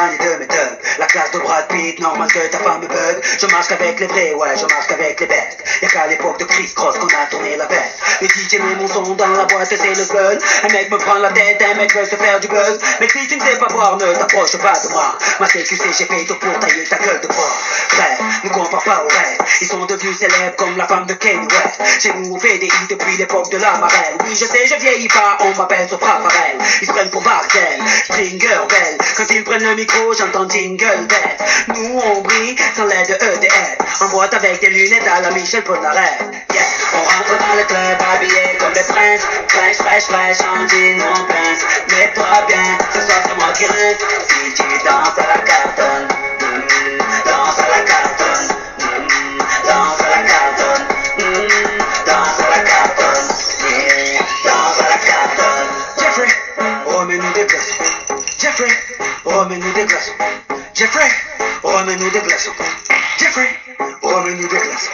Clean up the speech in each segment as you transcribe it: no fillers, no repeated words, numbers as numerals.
accompagné de mes thugs. La classe de Brad Pitt, normal que ta femme me bug. Je marche qu'avec les vrais, ouais, je marche qu'avec les bestes. Y'a qu'à l'époque de Chris Cross qu'on a tourné la veste. Le DJ met mon son dans la boîte et c'est le gun. Un mec me prend la tête, un mec veut se faire du buzz. Mais si tu ne sais pas boire, ne t'approche pas de moi. Ma CQC, j'ai fait tout pour tailler ta gueule de bois. Bref, ne compare pas au reste. Ils sont devenus célèbres comme la femme de Kanye West. J'ai nous fait des hits depuis l'époque de la marelle. Oui, je sais, je vieillis pas, on m'appelle Sopra Farel. Ils se prennent pour Bartel, Springer Bell. Quand ils prennent le micro, j'entends Jingle Bell. Nous, on brille sans l'aide de EDF. En boîte avec des lunettes à la Michel Polnareff. Yeah, on rentre dans le club habillé comme des princes. Fraîche, fraîche, fraîche, en jean, on pince. Mets-toi bien, ce soir c'est moi qui rince. Si tu danses à la cartonne, danse à la cartonne, danse à la cartonne, danse à la cartonne, danse à la cartonne. Jeffrey, remets-nous des glaçons. Jeffrey, remets-nous des glaçons. Jeffrey, remets-nous des glaçons. Jeffrey, remets-nous des glaçons.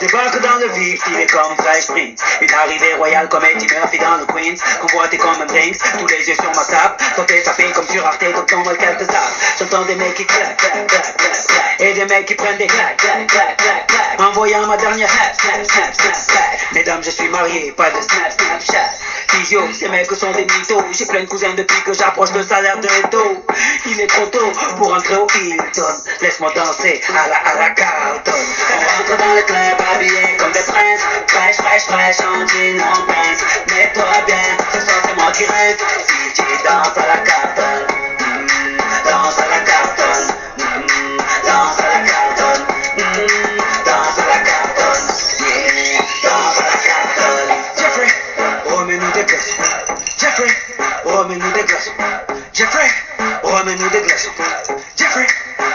Je débarque dans le vif, tiré comme Fresh Prince. Une arrivée royale comme Eddie Murphy dans le Queens. Convoité comme un Brinks, tous les yeux sur ma table. Toi t'es tapé comme sur Arte, comme ton Walker de Zap. J'entends des mecs qui claquent, claquent, claquent, claquent, claquent. Et des mecs qui prennent des claques, claques, claques, claques, claques. En voyant ma dernière snap, snap, snap, snap, snap. Mesdames, je suis marié, pas de snap, snap, snap. Physio, ces mecs sont des mythos. J'ai plein de cousins depuis que j'approche le salaire de dos. Il est trop tôt pour entrer au Hilton. Laisse-moi danser à la Carlton. On rentre dans le club habillé comme des princes. Fraîche, fraîche, fraîche, en jean, en pince. Mets-toi bien, ce soir c'est moi qui reste. Si tu danses à la Carlton, danse à la Carlton, danse à la Carlton, danse à la Carlton, yeah, danse à la Carlton. Jeffrey, remets-nous des glaçons. Jeffrey, remets-nous des glaçons. Jeffrey, remets-nous des glaçons. Jeffrey,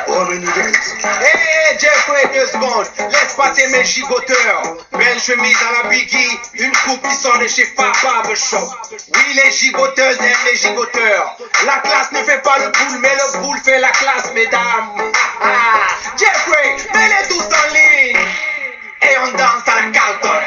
remets-nous des glaçons. Hey Jeffrey, 2 secondes, laisse passer mes gigoteurs. Belle chemise à la Biggie, une coupe qui sort de chez Fab Shop. Oui, les gigoteuses aiment les gigoteurs. La classe ne fait pas le boule, mais le boule fait la classe, mesdames. Jeffrey, mets-les tous en ligne. Et on danse à la Carlton.